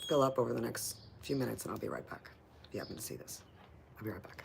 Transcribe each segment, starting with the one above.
fill up over the next few minutes and I'll be right back. If you happen to see this, I'll be right back.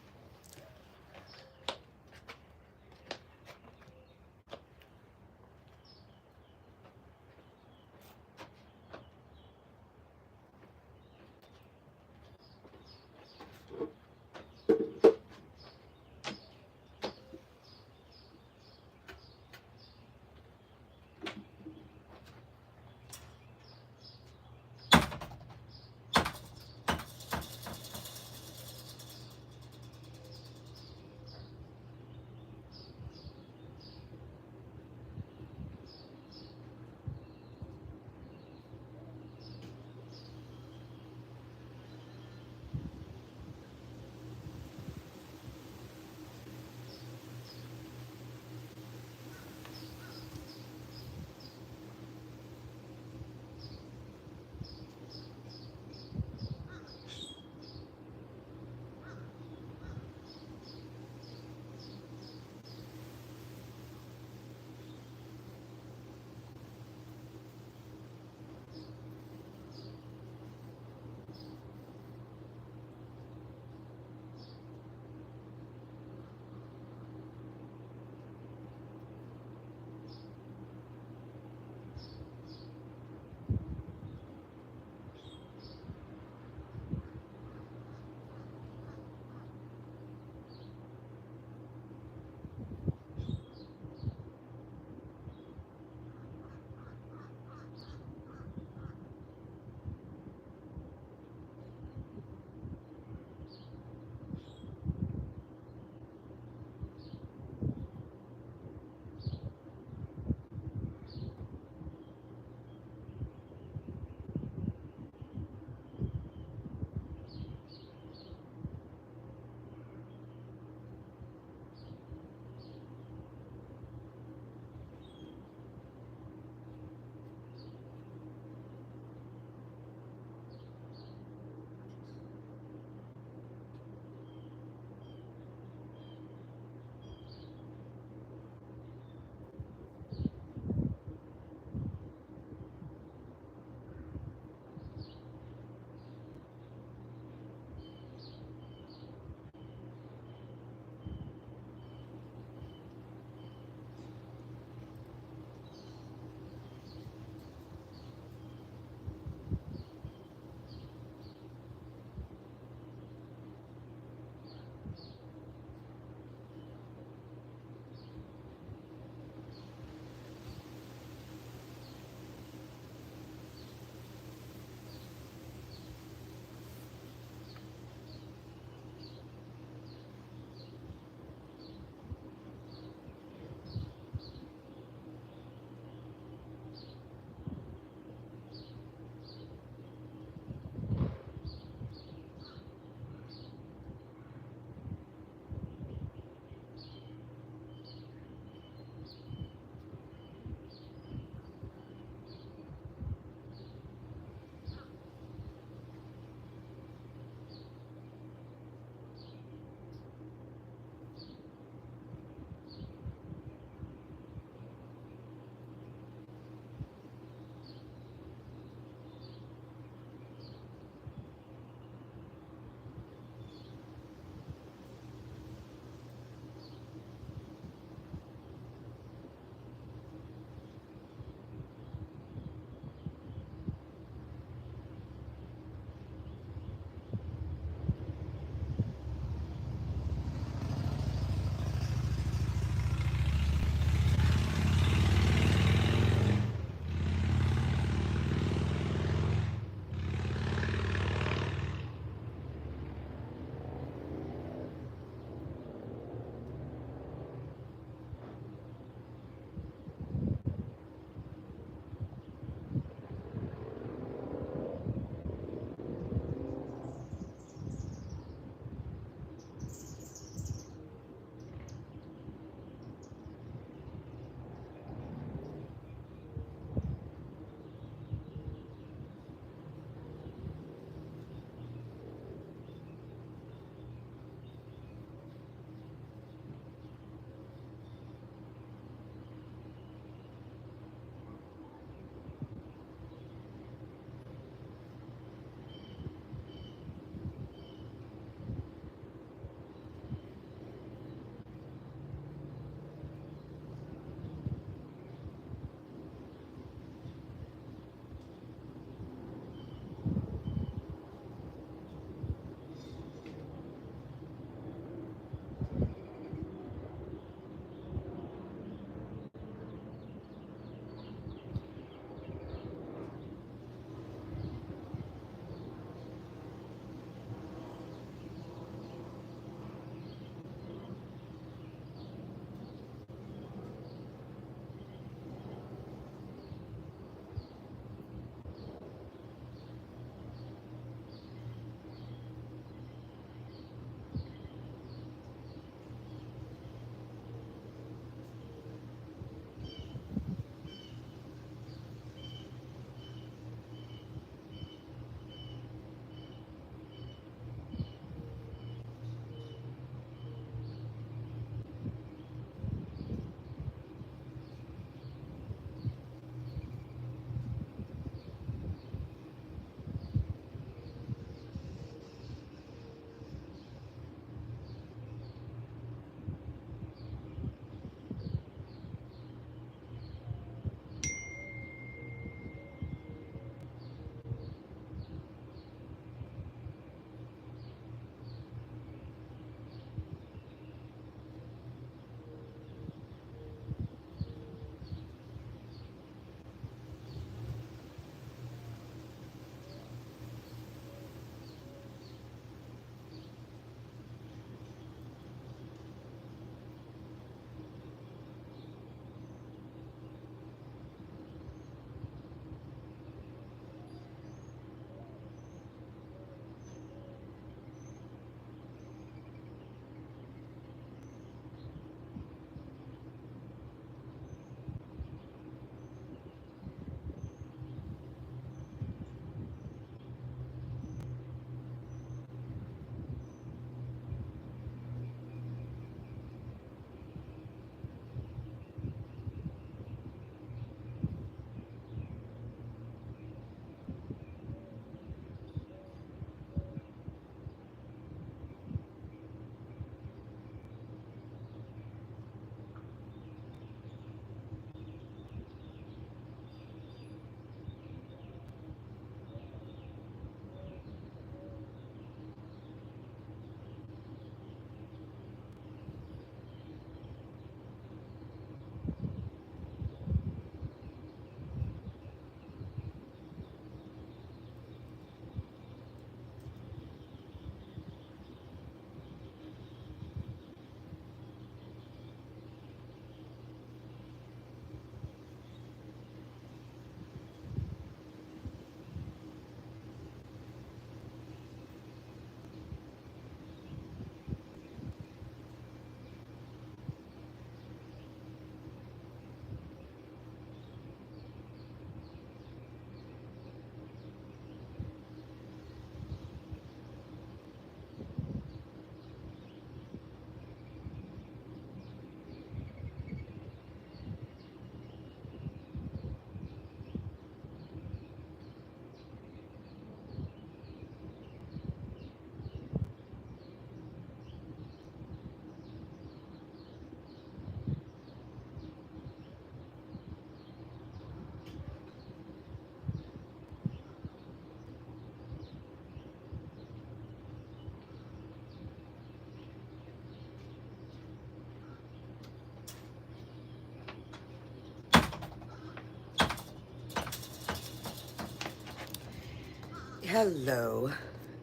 Hello,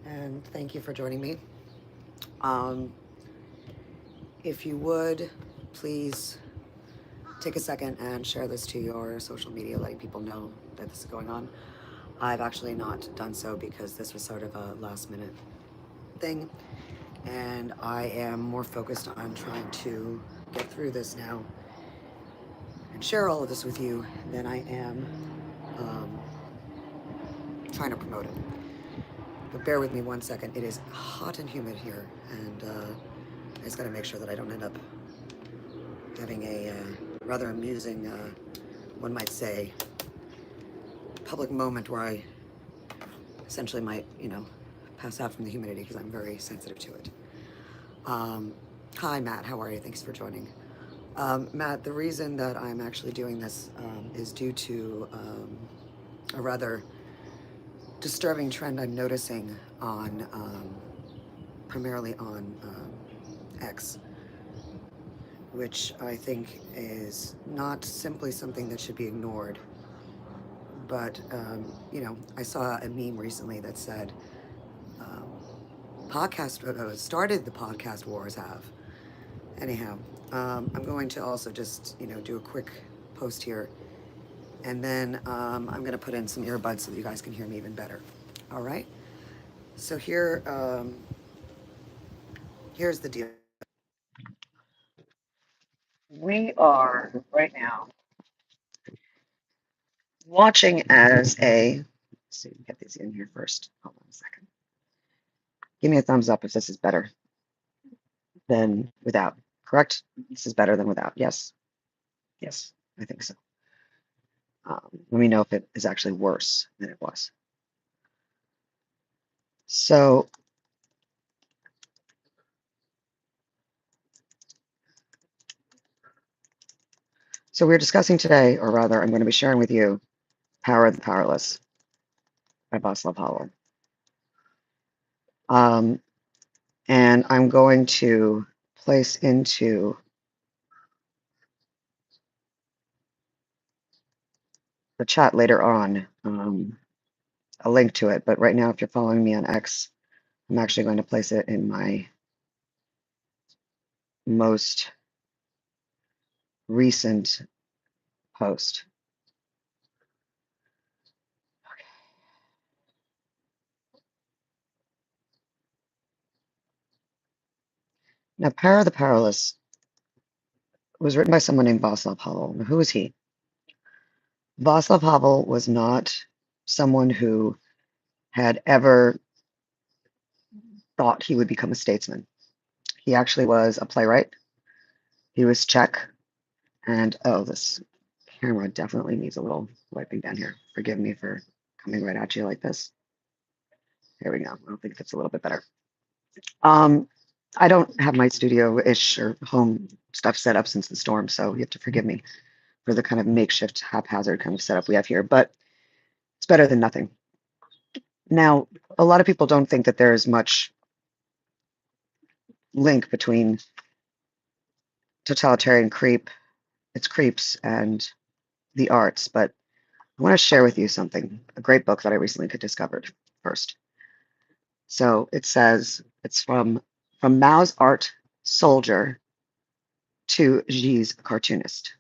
and thank you for joining me. Um, if you would, please take a second and share this to your social media, letting people know that this is going on. I've actually not done so because this was sort of a last minute thing, and I am more focused on trying to get through this now and share all of this with you than I am um, trying to promote it. But bear with me 1 second. It is hot and humid here, and I just gotta make sure that I don't end up having a rather amusing, one might say, public moment where I essentially might, pass out from the humidity because I'm very sensitive to it. Um, Hi, Matt. How are you? Thanks for joining. Matt, the reason that I'm actually doing this is due to a rather disturbing trend I'm noticing on, primarily on X, which I think is not simply something that should be ignored, but, I saw a meme recently that said, um, started the podcast wars have. Anyhow, I'm going to also just, do a quick post here, and then I'm going to put in some earbuds so that you guys can hear me even better. All right? So here's the deal. We are right now watching as let's see, get these in here first. Hold on a second. Give me a thumbs up if this is better than without. Correct? This is better than without. Yes. Yes, I think so. Let me know if it is actually worse than it was. So, so we're discussing today, or rather, I'm going to be sharing with you Power of the Powerless by Vaclav Havel. And I'm going to place into the chat later on a link to it. But right now, if you're following me on X, I'm actually going to place it in my most recent post. Now, Power of the Powerless was written by someone named Václav Havel. Now, who is he? Václav Havel was not someone who had ever thought he would become a statesman. He actually was a playwright. He was Czech. And oh, this camera definitely needs a little wiping down here. Forgive me for coming right at you like this. There we go. I don't think it's a little bit better. Um, I don't have my studio-ish or home stuff set up since the storm, so you have to forgive me for the kind of makeshift, haphazard kind of setup we have here, but it's better than nothing. Now, a lot of people don't think that there's much link between totalitarian creeps, and the arts, but I want to share with you something, a great book that I recently discovered first. So it says it's from Mao's art soldier to Xi's cartoonist.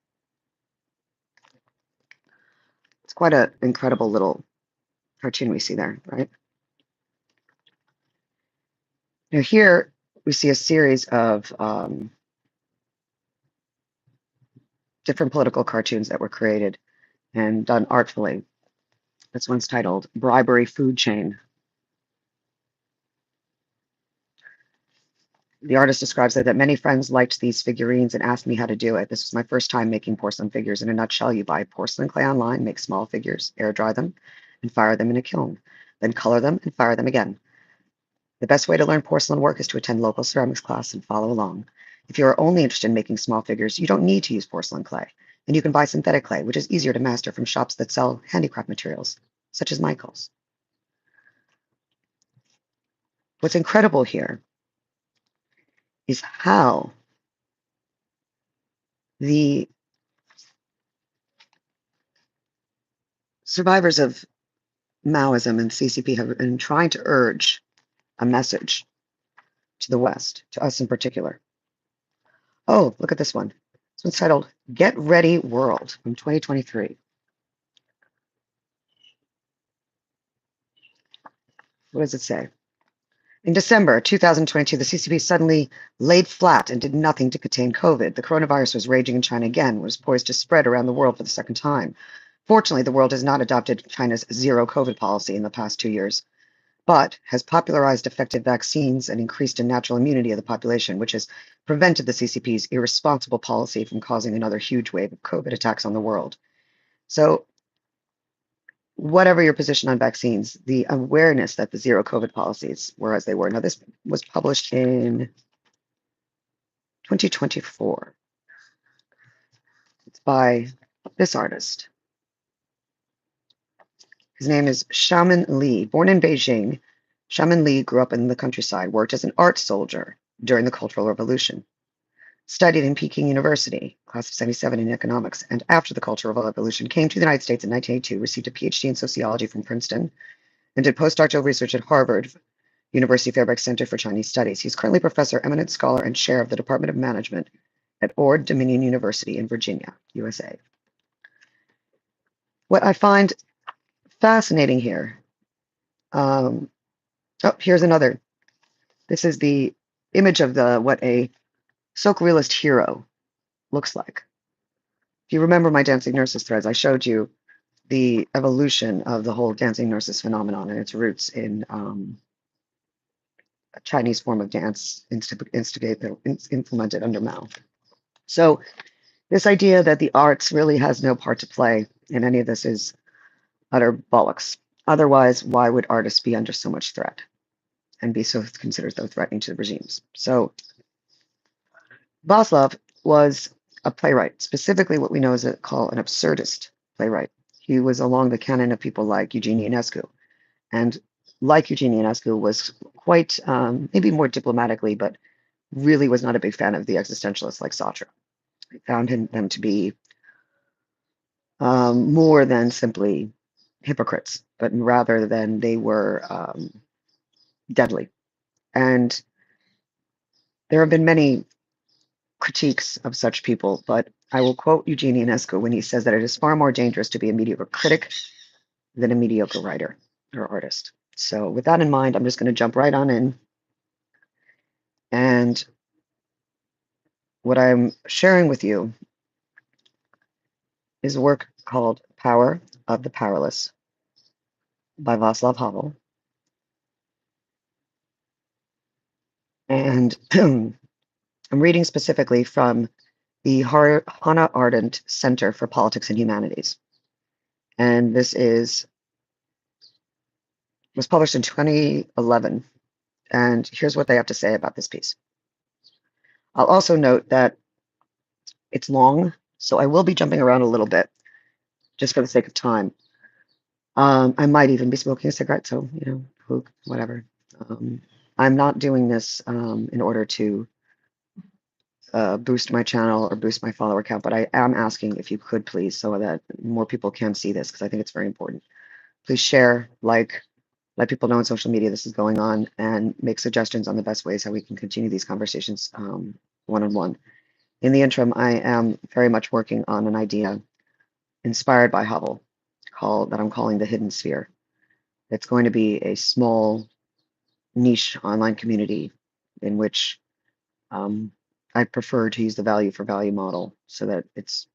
It's quite an incredible little cartoon we see there, right? Now here we see a series of different political cartoons that were created and done artfully. This one's titled Bribery Food Chain. The artist describes that many friends liked these figurines and asked me how to do it. This was my first time making porcelain figures. In a nutshell, you buy porcelain clay online, make small figures, air dry them, and fire them in a kiln. Then color them and fire them again. The best way to learn porcelain work is to attend local ceramics class and follow along. If you are only interested in making small figures, you don't need to use porcelain clay, and you can buy synthetic clay, which is easier to master from shops that sell handicraft materials, such as Michael's. What's incredible here is how the survivors of Maoism and CCP have been trying to urge a message to the West, to us in particular. Oh, look at this one. This one's titled Get Ready World from 2023. What does it say? In December 2022, the CCP suddenly laid flat and did nothing to contain COVID. The coronavirus was raging in China again, was poised to spread around the world for the second time. Fortunately, the world has not adopted China's zero COVID policy in the past 2 years, but has popularized effective vaccines and increased the natural immunity of the population, which has prevented the CCP's irresponsible policy from causing another huge wave of COVID attacks on the world. So, whatever your position on vaccines, the awareness that the zero COVID policies were as they were. Now, this was published in 2024. It's by this artist. His name is Shaman Li. Born in Beijing, Shaman Li grew up in the countryside, worked as an art soldier during the Cultural Revolution, studied in Peking University, class of 77 in economics, and after the Cultural Revolution came to the United States in 1982, received a PhD in sociology from Princeton, and did postdoctoral research at Harvard University Fairbanks Center for Chinese Studies. He's currently professor, eminent scholar, and chair of the Department of Management at Ord Dominion University in Virginia, USA. What I find fascinating here, oh, here's another. This is the image of what a Silk realist hero looks like. If you remember my dancing nurses threads, I showed you the evolution of the whole dancing nurses phenomenon and its roots in a Chinese form of dance implemented under Mao. So this idea that the arts really has no part to play in any of this is utter bollocks. Otherwise, why would artists be under so much threat and be so considered so threatening to the regimes? So Vaclav was a playwright, specifically what we know as call an absurdist playwright. He was along the canon of people like Eugene Ionescu, and like Eugene Ionescu was quite, maybe more diplomatically, but really was not a big fan of the existentialists like Sartre. He found them to be more than simply hypocrites, but rather than they were deadly. And there have been many critiques of such people, but I will quote Eugene Ionescu when he says that it is far more dangerous to be a mediocre critic than a mediocre writer or artist. So with that in mind, I'm just going to jump right on in. And what I'm sharing with you is a work called Power of the Powerless by Vaclav Havel. And I'm reading specifically from the Hannah Arendt Center for Politics and Humanities. And this was published in 2011. And here's what they have to say about this piece. I'll also note that it's long, so I will be jumping around a little bit just for the sake of time. I might even be smoking a cigarette, so, whatever. I'm not doing this in order to boost my channel or boost my follower count, but I am asking if you could please, so that more people can see this, because I think it's very important. Please share, like, let people know on social media this is going on, and make suggestions on the best ways how we can continue these conversations one-on-one. In the interim, I am very much working on an idea inspired by Havel that I'm calling the Hidden Sphere. It's going to be a small niche online community in which I prefer to use the value for value model so that it's,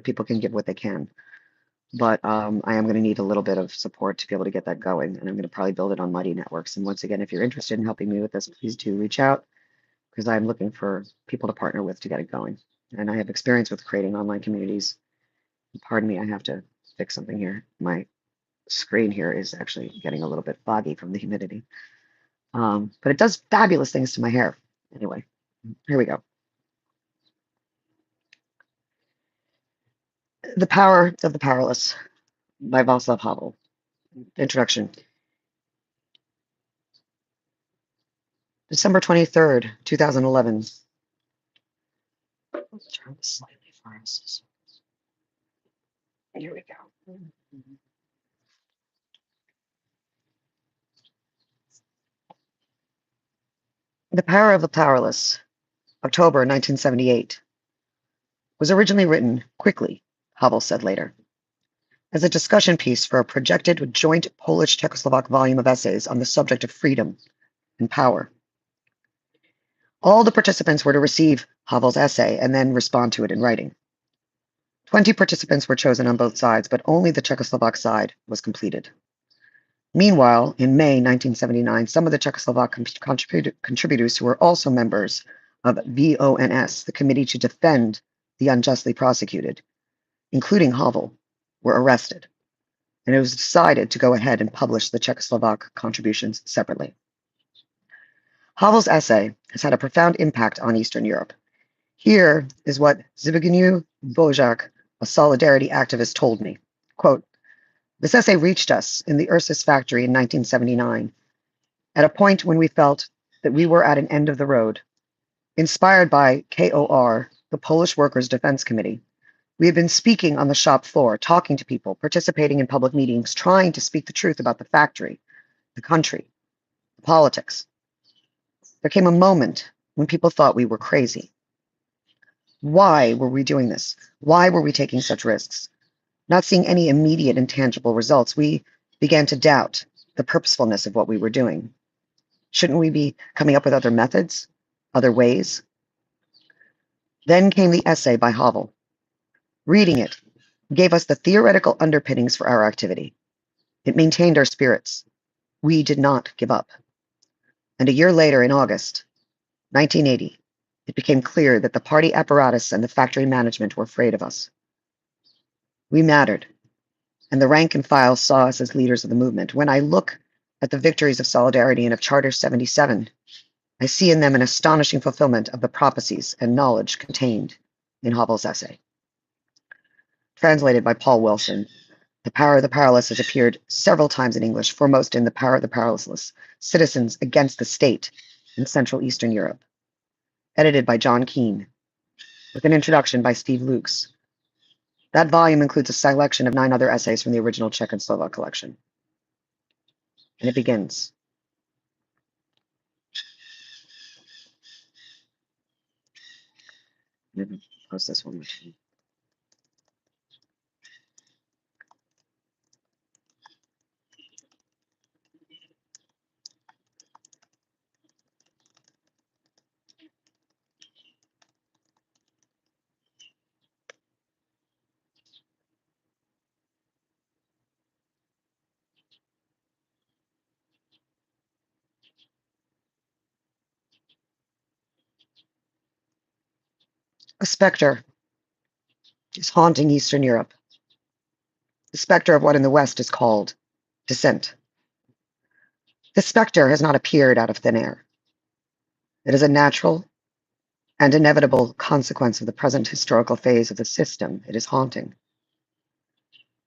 people can give what they can. But I am going to need a little bit of support to be able to get that going. And I'm going to probably build it on Mighty Networks. And once again, if you're interested in helping me with this, please do reach out, because I'm looking for people to partner with to get it going. And I have experience with creating online communities. Pardon me, I have to fix something here. My screen here is actually getting a little bit foggy from the humidity. But it does fabulous things to my hair. Anyway, here we go. The Power of the Powerless by Václav Havel. Introduction. December 23rd, 2011. Let's turn this slightly for us. Here we go. The Power of the Powerless, October 1978, was originally written quickly, Havel said later, as a discussion piece for a projected joint Polish-Czechoslovak volume of essays on the subject of freedom and power. All the participants were to receive Havel's essay and then respond to it in writing. 20 participants were chosen on both sides, but only the Czechoslovak side was completed. Meanwhile, in May 1979, some of the Czechoslovak contributors who were also members of VONS, the Committee to Defend the Unjustly Prosecuted, including Havel, were arrested, and it was decided to go ahead and publish the Czechoslovak contributions separately. Havel's essay has had a profound impact on Eastern Europe. Here is what Zbigniew Bojak, a solidarity activist, told me. Quote, "This essay reached us in the Ursus factory in 1979, at a point when we felt that we were at an end of the road. Inspired by KOR, the Polish Workers' Defense Committee, we had been speaking on the shop floor, talking to people, participating in public meetings, trying to speak the truth about the factory, the country, the politics. There came a moment when people thought we were crazy. Why were we doing this? Why were we taking such risks? Not seeing any immediate and tangible results, we began to doubt the purposefulness of what we were doing. Shouldn't we be coming up with other methods, other ways?" Then came the essay by Havel. Reading it gave us the theoretical underpinnings for our activity. It maintained our spirits. We did not give up. And a year later, in August 1980, it became clear that the party apparatus and the factory management were afraid of us. We mattered, and the rank and file saw us as leaders of the movement. When I look at the victories of Solidarity and of Charter 77, I see in them an astonishing fulfillment of the prophecies and knowledge contained in Havel's essay. Translated by Paul Wilson, The Power of the Powerless has appeared several times in English, foremost in The Power of the Powerless, Citizens Against the State in Central Eastern Europe, edited by John Keane, with an introduction by Steve Lukes. That volume includes a selection of 9 other essays from the original Czech and Slovak collection. And it begins. I'm going to post this one more time. A specter is haunting Eastern Europe. The specter of what in the West is called dissent. This specter has not appeared out of thin air. It is a natural and inevitable consequence of the present historical phase of the system it is haunting.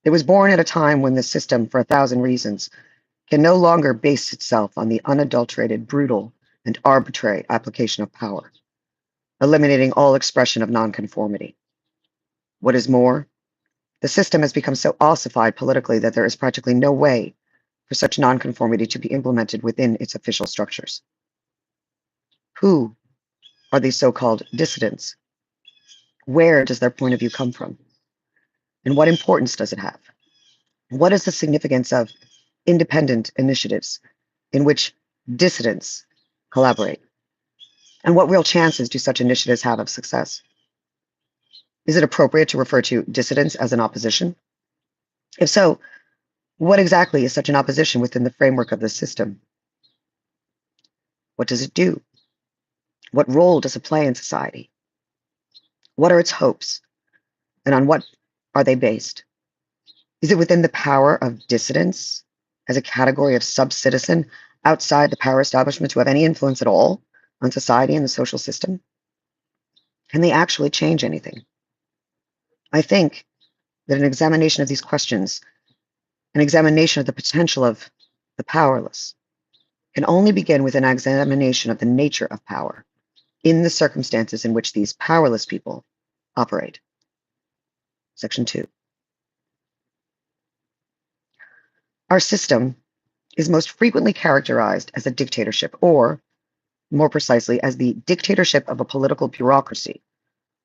It was born at a time when the system, for 1,000 reasons, can no longer base itself on the unadulterated, brutal, and arbitrary application of power, eliminating all expression of nonconformity. What is more, the system has become so ossified politically that there is practically no way for such nonconformity to be implemented within its official structures. Who are these so-called dissidents? Where does their point of view come from? And what importance does it have? What is the significance of independent initiatives in which dissidents collaborate? And what real chances do such initiatives have of success? Is it appropriate to refer to dissidents as an opposition? If so, what exactly is such an opposition within the framework of the system? What does it do? What role does it play in society? What are its hopes? And on what are they based? Is it within the power of dissidents as a category of sub-citizen outside the power establishment to have any influence at all on society and the social system? Can they actually change anything? I think that an examination of these questions, an examination of the potential of the powerless, can only begin with an examination of the nature of power in the circumstances in which these powerless people operate. Section 2. Our system is most frequently characterized as a dictatorship or more precisely as the dictatorship of a political bureaucracy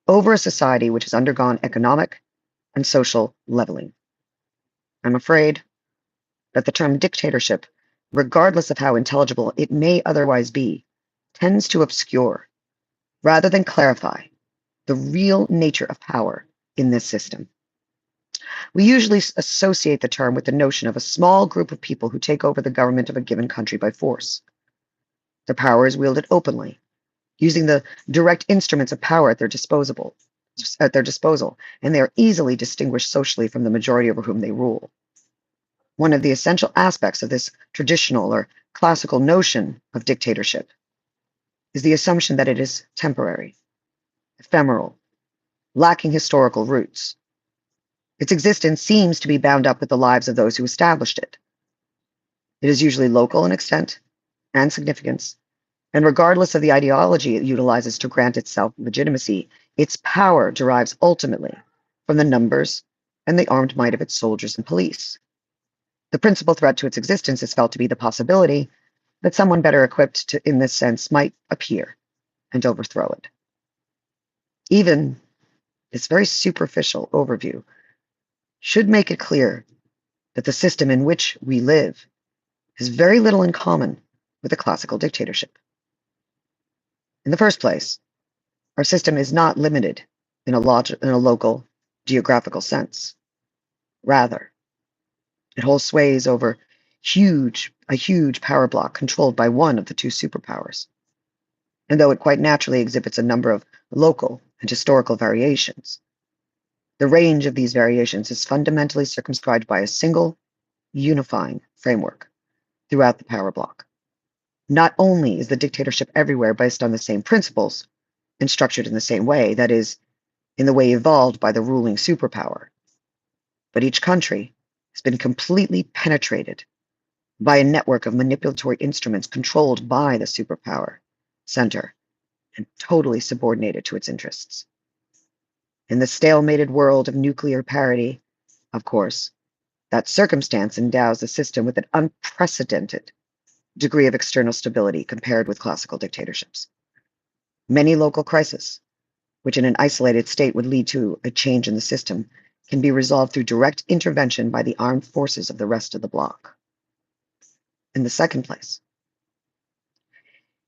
over a society which has undergone economic and social leveling. I'm afraid that the term dictatorship, regardless of how intelligible it may otherwise be, tends to obscure, rather than clarify, the real nature of power in this system. We usually associate the term with the notion of a small group of people who take over the government of a given country by force. The power is wielded openly, using the direct instruments of power at their disposal, and they are easily distinguished socially from the majority over whom they rule. One of the essential aspects of this traditional or classical notion of dictatorship is the assumption that it is temporary, ephemeral, lacking historical roots. Its existence seems to be bound up with the lives of those who established it. It is usually local in extent and significance, and regardless of the ideology it utilizes to grant itself legitimacy, its power derives ultimately from the numbers and the armed might of its soldiers and police. The principal threat to its existence is felt to be the possibility that someone better equipped in this sense might appear and overthrow it. Even this very superficial overview should make it clear that the system in which we live has very little in common with a classical dictatorship. In the first place, our system is not limited in a local geographical sense. Rather, it holds sways over a huge power block controlled by one of the two superpowers. And though it quite naturally exhibits a number of local and historical variations, the range of these variations is fundamentally circumscribed by a single, unifying framework throughout the power block. Not only is the dictatorship everywhere based on the same principles and structured in the same way, that is, in the way evolved by the ruling superpower, but each country has been completely penetrated by a network of manipulatory instruments controlled by the superpower center and totally subordinated to its interests. In the stalemated world of nuclear parity, of course, that circumstance endows the system with an unprecedented degree of external stability compared with classical dictatorships. Many local crises, which in an isolated state would lead to a change in the system, can be resolved through direct intervention by the armed forces of the rest of the bloc. In the second place,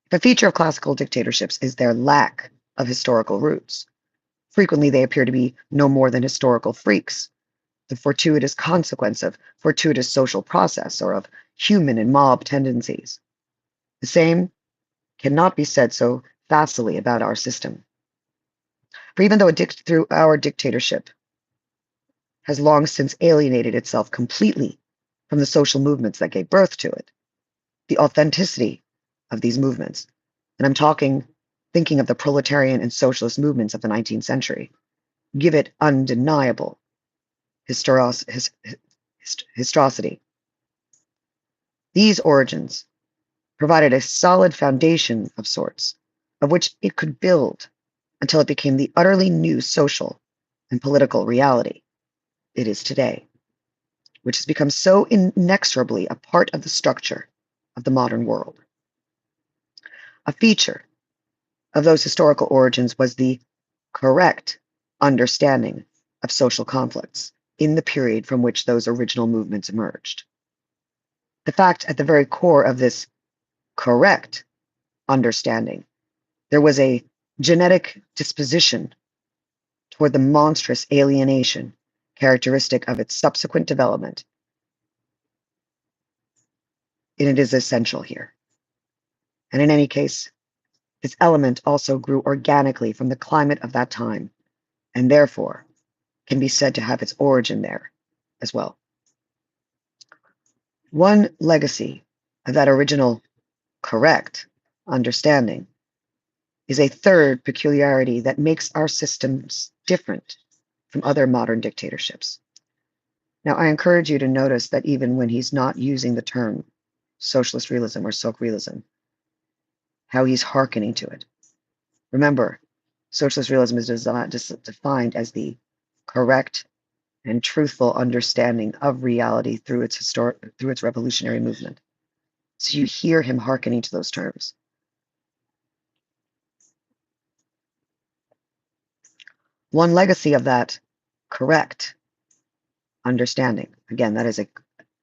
if a feature of classical dictatorships is their lack of historical roots, frequently they appear to be no more than historical freaks, the fortuitous consequence of fortuitous social process or of human and mob tendencies. The same cannot be said so facilely about our system. For even though through our dictatorship has long since alienated itself completely from the social movements that gave birth to it, the authenticity of these movements, and I'm thinking of the proletarian and socialist movements of the 19th century, give it undeniable historicity. These origins provided a solid foundation of sorts, of which it could build until it became the utterly new social and political reality it is today, which has become so inexorably a part of the structure of the modern world. A feature of those historical origins was the correct understanding of social conflicts in the period from which those original movements emerged. The fact at the very core of this correct understanding, there was a genetic disposition toward the monstrous alienation characteristic of its subsequent development, and it is essential here. And in any case, this element also grew organically from the climate of that time, and therefore can be said to have its origin there as well. One legacy of that original correct understanding is a third peculiarity that makes our systems different from other modern dictatorships. Now, I encourage you to notice that even when he's not using the term socialist realism or Sok realism, how he's hearkening to it. Remember, socialist realism is defined as the correct and truthful understanding of reality through its revolutionary movement. So you hear him hearkening to those terms. One legacy of that correct understanding, again, that is a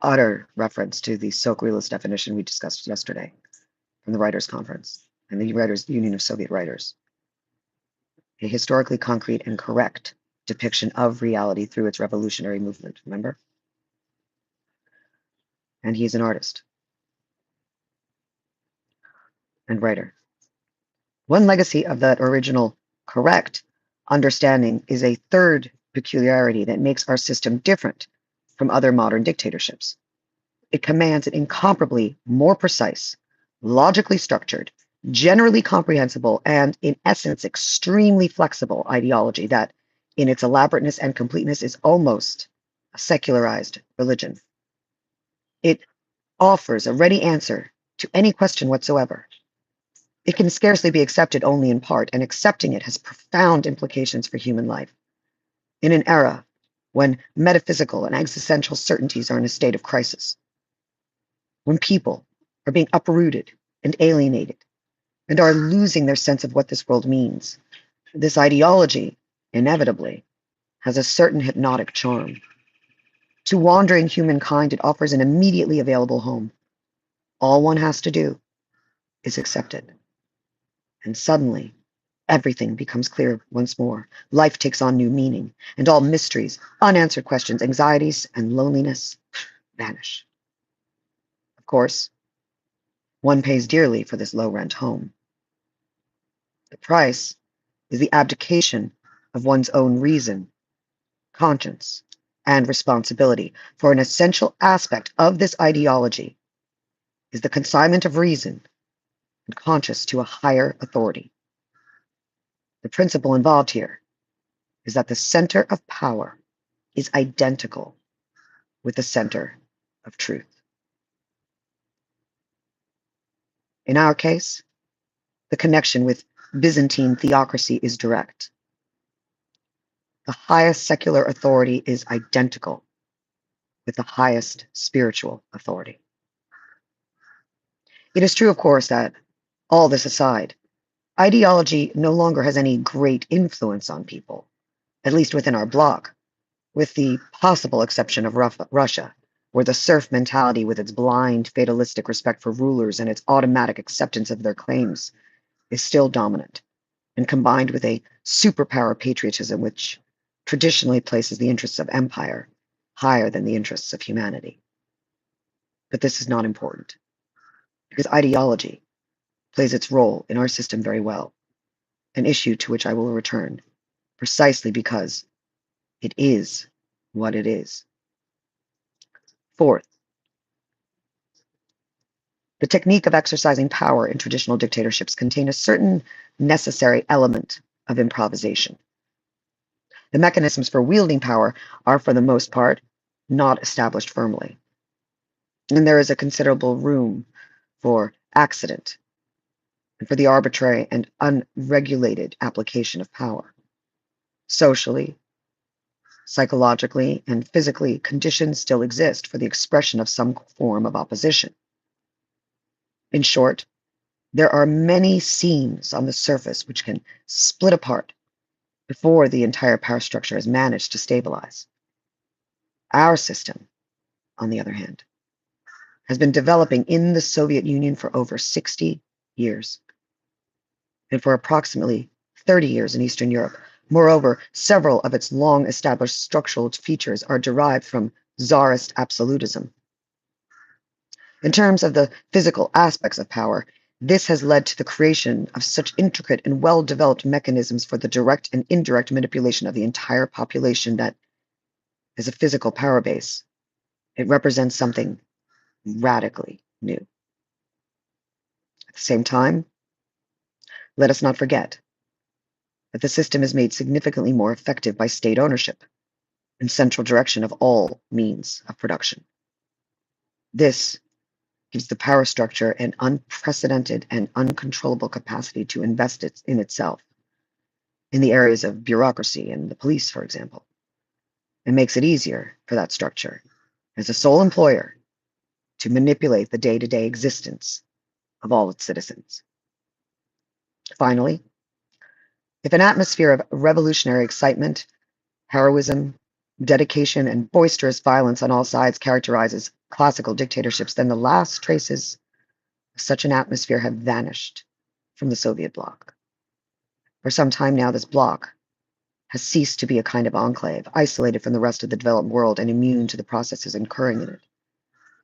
utter reference to the Sok realist definition we discussed yesterday from the Writers' Conference and the Writers Union of Soviet Writers. A historically concrete and correct depiction of reality through its revolutionary movement, remember? And he is an artist and writer. One legacy of that original correct understanding is a third peculiarity that makes our system different from other modern dictatorships. It commands an incomparably more precise, logically structured, generally comprehensible, and in essence, extremely flexible ideology that, in its elaborateness and completeness, is almost a secularized religion. It offers a ready answer to any question whatsoever. It can scarcely be accepted only in part, and accepting it has profound implications for human life. In an era when metaphysical and existential certainties are in a state of crisis, when people are being uprooted and alienated and are losing their sense of what this world means, this ideology, inevitably, has a certain hypnotic charm. To wandering humankind, it offers an immediately available home. All one has to do is accept it. And suddenly, everything becomes clear once more. Life takes on new meaning, and all mysteries, unanswered questions, anxieties, and loneliness vanish. Of course, one pays dearly for this low-rent home. The price is the abdication of one's own reason, conscience, and responsibility, for an essential aspect of this ideology is the consignment of reason and conscience to a higher authority. The principle involved here is that the center of power is identical with the center of truth. In our case, the connection with Byzantine theocracy is direct. The highest secular authority is identical with the highest spiritual authority. It is true, of course, that, all this aside, ideology no longer has any great influence on people, at least within our bloc, with the possible exception of Russia, where the serf mentality with its blind, fatalistic respect for rulers and its automatic acceptance of their claims is still dominant, and combined with a superpower patriotism which traditionally places the interests of empire higher than the interests of humanity. But this is not important, because ideology plays its role in our system very well, an issue to which I will return, precisely because it is what it is. Fourth, the technique of exercising power in traditional dictatorships contain a certain necessary element of improvisation. The mechanisms for wielding power are, for the most part, not established firmly, and there is a considerable room for accident and for the arbitrary and unregulated application of power. Socially, psychologically, and physically, conditions still exist for the expression of some form of opposition. In short, there are many seams on the surface which can split apart before the entire power structure has managed to stabilize. Our system, on the other hand, has been developing in the Soviet Union for over 60 years, and for approximately 30 years in Eastern Europe. Moreover, several of its long-established structural features are derived from czarist absolutism. In terms of the physical aspects of power, this has led to the creation of such intricate and well-developed mechanisms for the direct and indirect manipulation of the entire population that, as a physical power base, it represents something radically new. At the same time, let us not forget that the system is made significantly more effective by state ownership and central direction of all means of production. This gives the power structure an unprecedented and uncontrollable capacity to invest in itself, in the areas of bureaucracy and the police, for example, and makes it easier for that structure, as a sole employer, to manipulate the day-to-day existence of all its citizens. Finally, If an atmosphere of revolutionary excitement, heroism, dedication, and boisterous violence on all sides characterizes classical dictatorships, then the last traces of such an atmosphere have vanished from the Soviet bloc. For some time now, this bloc has ceased to be a kind of enclave, isolated from the rest of the developed world and immune to the processes occurring in it.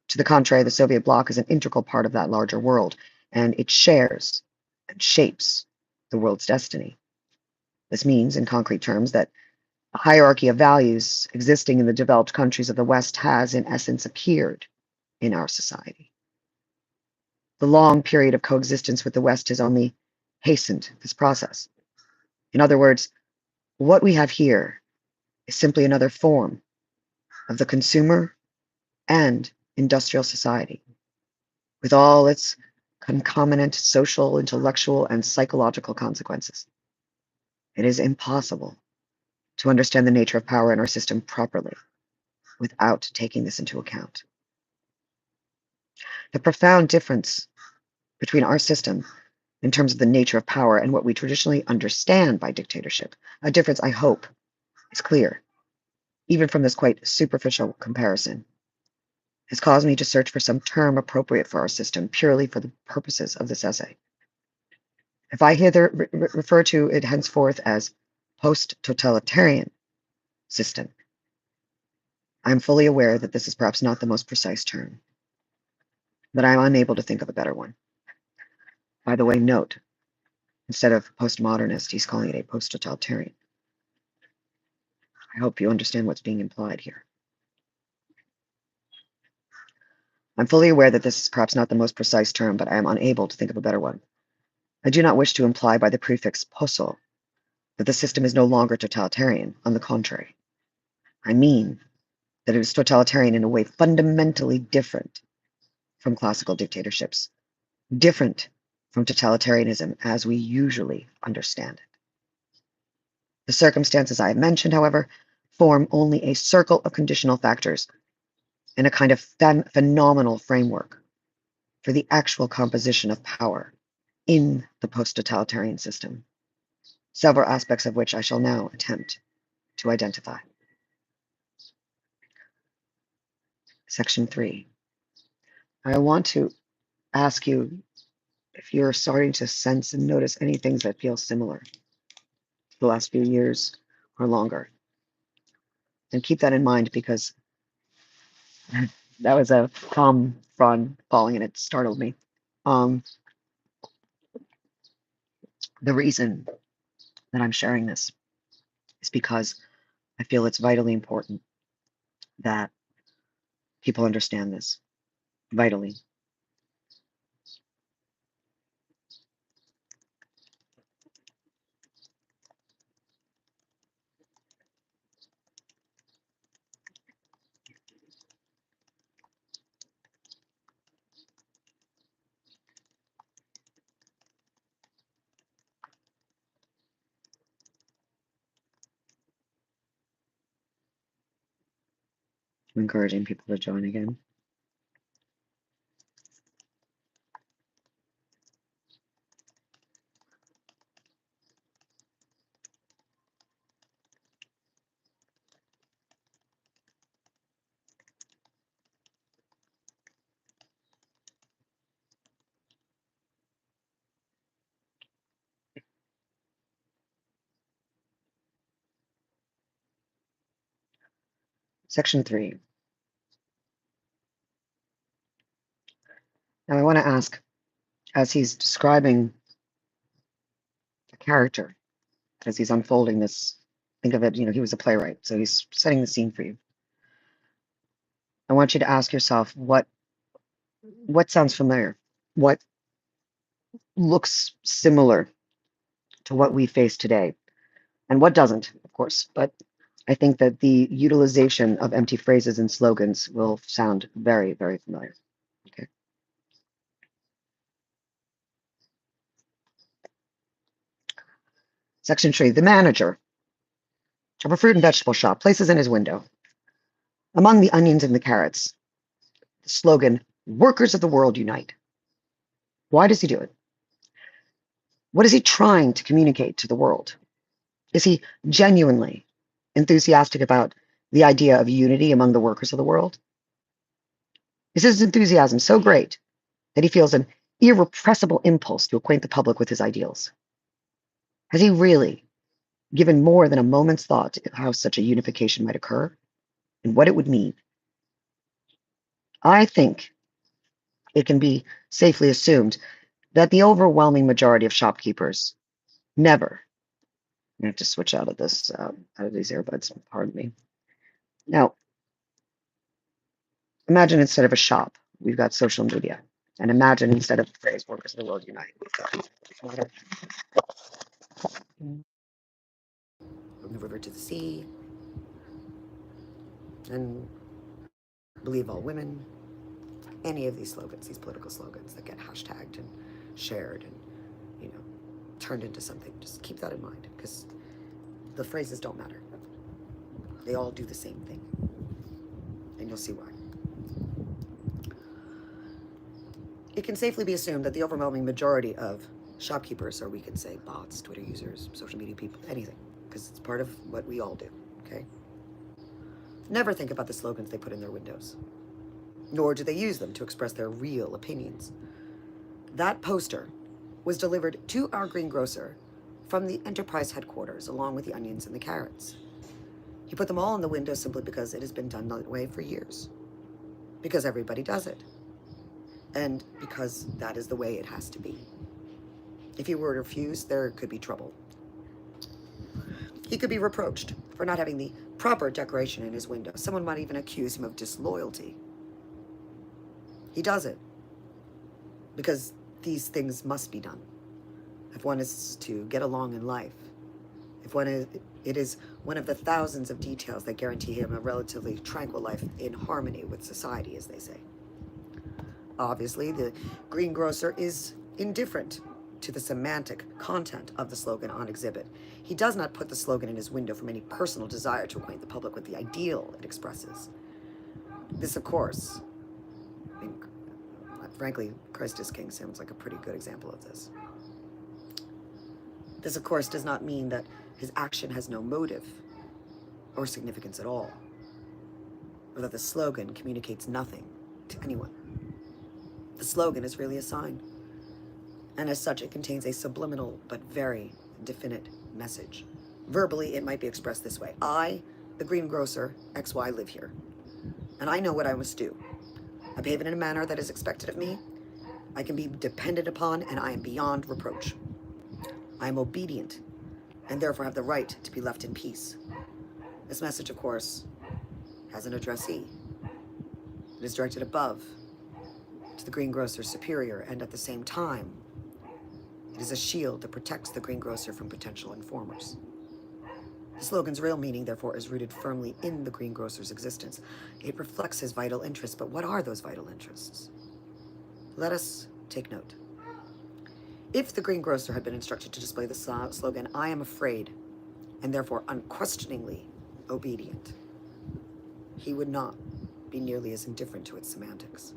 To the contrary, the Soviet bloc is an integral part of that larger world, and it shares and shapes the world's destiny. This means, in concrete terms, that a hierarchy of values existing in the developed countries of the West has, in essence, appeared in our society. The long period of coexistence with the West has only hastened this process. In other words, what we have here is simply another form of the consumer and industrial society, with all its concomitant social, intellectual, and psychological consequences. It is impossible to understand the nature of power in our system properly without taking this into account. The profound difference between our system in terms of the nature of power and what we traditionally understand by dictatorship, a difference I hope is clear, even from this quite superficial comparison, has caused me to search for some term appropriate for our system purely for the purposes of this essay. If I hither refer to it henceforth as post-totalitarian system, I am fully aware that this is perhaps not the most precise term, but I am unable to think of a better one. By the way, note, instead of postmodernist, he's calling it a post-totalitarian. I hope you understand what's being implied here. I'm fully aware that this is perhaps not the most precise term, but I am unable to think of a better one. I do not wish to imply by the prefix poso that the system is no longer totalitarian. On the contrary, I mean that it is totalitarian in a way fundamentally different from classical dictatorships, different from totalitarianism as we usually understand it. The circumstances I have mentioned, however, form only a circle of conditional factors in a kind of phenomenal framework for the actual composition of power in the post-totalitarian system, several aspects of which I shall now attempt to identify. Section 3. I want to ask you if you're starting to sense and notice any things that feel similar to the last few years or longer. And keep that in mind because that was a Tom frond falling and it startled me. The reason that I'm sharing this is because I feel it's vitally important that people understand this. Vitally. I'm encouraging people to join again. Section 3. Now I want to ask, as he's describing the character, as he's unfolding this, think of it, he was a playwright, so he's setting the scene for you. I want you to ask yourself what sounds familiar? What looks similar to what we face today? And what doesn't, of course, but I think that the utilization of empty phrases and slogans will sound very, very familiar. Okay. Section 3, the manager of a fruit and vegetable shop places in his window, among the onions and the carrots, the slogan, "Workers of the world unite." Why does he do it? What is he trying to communicate to the world? Is he genuinely enthusiastic about the idea of unity among the workers of the world? Is his enthusiasm so great that he feels an irrepressible impulse to acquaint the public with his ideals? Has he really given more than a moment's thought to how such a unification might occur and what it would mean? I think it can be safely assumed that the overwhelming majority of shopkeepers never. I have to switch out of this, out of these earbuds. Pardon me. Now, imagine instead of a shop, we've got social media, and imagine instead of the phrase "workers of the world unite," we've got From the river to the sea, and believe all women. Any of these slogans, these political slogans that get hashtagged and shared and, you know, turned into something. Just keep that in mind, because the phrases don't matter. They all do the same thing. And you'll see why. It can safely be assumed that the overwhelming majority of shopkeepers, or we could say bots, Twitter users, social media people, anything, because it's part of what we all do, okay? Never think about the slogans they put in their windows, nor do they use them to express their real opinions. That poster was delivered to our greengrocer from the enterprise headquarters, along with the onions and the carrots. He put them all in the window simply because it has been done that way for years. Because everybody does it. And because that is the way it has to be. If he were to refuse, there could be trouble. He could be reproached for not having the proper decoration in his window. Someone might even accuse him of disloyalty. He does it because these things must be done if one is to get along in life. If one is, it is one of the thousands of details that guarantee him a relatively tranquil life in harmony with society, as they say. Obviously, the greengrocer is indifferent to the semantic content of the slogan on exhibit. He does not put the slogan in his window from any personal desire to acquaint the public with the ideal it expresses. This, of course, I mean, frankly, Christ is King sounds like a pretty good example of this. This, of course, does not mean that his action has no motive or significance at all, or that the slogan communicates nothing to anyone. The slogan is really a sign, and as such, it contains a subliminal but very definite message. Verbally, it might be expressed this way: I, the greengrocer, XY, live here, and I know what I must do. I behave in a manner that is expected of me. I can be depended upon, and I am beyond reproach. I am obedient, and therefore have the right to be left in peace. This message, of course, has an addressee. It is directed above to the greengrocer's superior, and at the same time, it is a shield that protects the greengrocer from potential informers. The slogan's real meaning, therefore, is rooted firmly in the greengrocer's existence. It reflects his vital interests, but what are those vital interests? Let us take note. If the greengrocer had been instructed to display the slogan, I am afraid, and therefore unquestioningly obedient, he would not be nearly as indifferent to its semantics,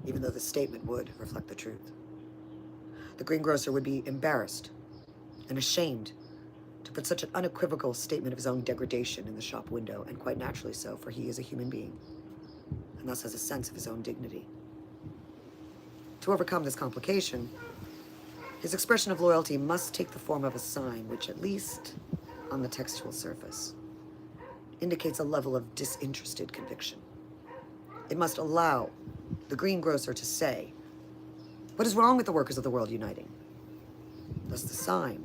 even though the statement would reflect the truth. The greengrocer would be embarrassed and ashamed to put such an unequivocal statement of his own degradation in the shop window, and quite naturally so, for he is a human being, and thus has a sense of his own dignity. To overcome this complication, his expression of loyalty must take the form of a sign which, at least on the textual surface, indicates a level of disinterested conviction. It must allow the greengrocer to say, what is wrong with the workers of the world uniting? Thus the sign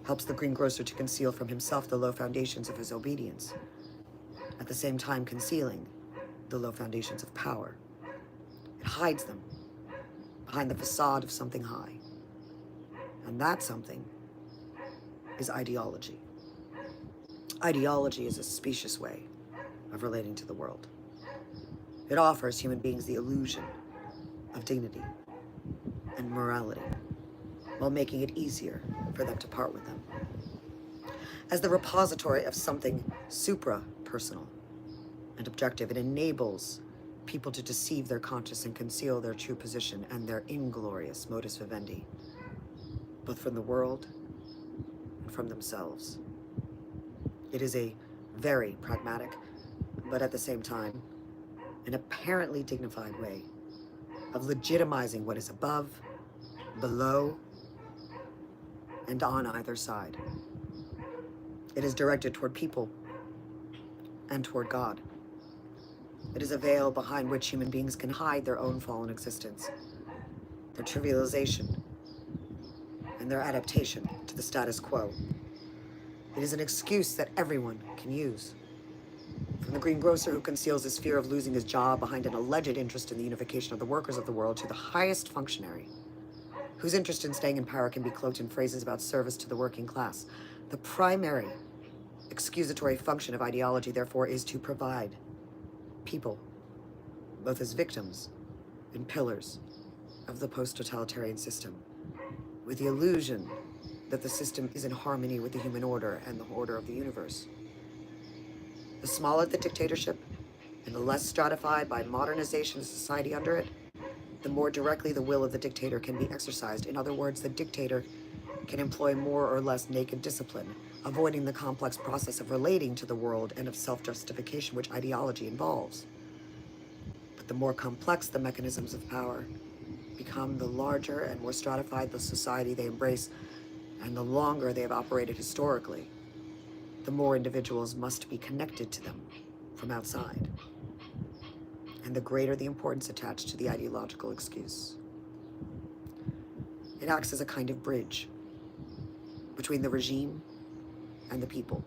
helps the greengrocer to conceal from himself the low foundations of his obedience, at the same time concealing the low foundations of power. It hides them behind the facade of something high. And that something is ideology. Ideology is a specious way of relating to the world. It offers human beings the illusion of dignity and morality, while making it easier for them to part with them. As the repository of something supra-personal and objective, it enables people to deceive their conscience and conceal their true position and their inglorious modus vivendi, both from the world and from themselves. It is a very pragmatic, but at the same time, an apparently dignified way of legitimizing what is above, below, and on either side. It is directed toward people and toward God. It is a veil behind which human beings can hide their own fallen existence, their trivialization, and their adaptation to the status quo. It is an excuse that everyone can use. From the greengrocer who conceals his fear of losing his job behind an alleged interest in the unification of the workers of the world to the highest functionary, whose interest in staying in power can be cloaked in phrases about service to the working class. The primary excusatory function of ideology, therefore, is to provide people, both as victims and pillars of the post-totalitarian system, with the illusion that the system is in harmony with the human order and the order of the universe. The smaller the dictatorship, and the less stratified by modernization of society under it, the more directly the will of the dictator can be exercised. In other words, the dictator can employ more or less naked discipline, avoiding the complex process of relating to the world and of self-justification which ideology involves. But the more complex the mechanisms of power become, the larger and more stratified the society they embrace, and the longer they have operated historically, the more individuals must be connected to them from outside, and the greater the importance attached to the ideological excuse. It acts as a kind of bridge between the regime and the people,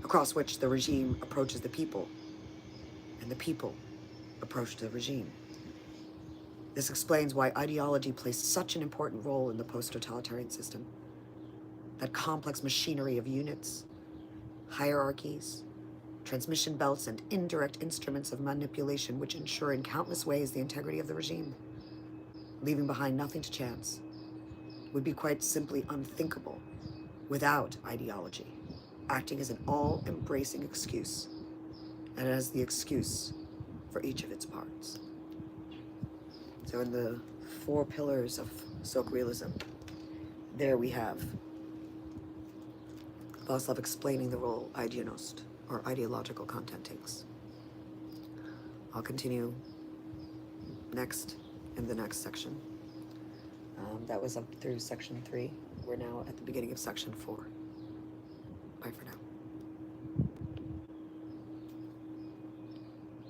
across which the regime approaches the people, and the people approach the regime. This explains why ideology plays such an important role in the post-totalitarian system. That complex machinery of units, hierarchies, transmission belts, and indirect instruments of manipulation which ensure in countless ways the integrity of the regime, leaving behind nothing to chance, would be quite simply unthinkable without ideology, acting as an all-embracing excuse, and as the excuse for each of its parts. So in the 4 pillars of Silk Realism, there we have Vaclav explaining the role ideanost, or ideological content, takes. I'll continue next in the next section. That was up through section 3. We're now at the beginning of section 4. Bye for now.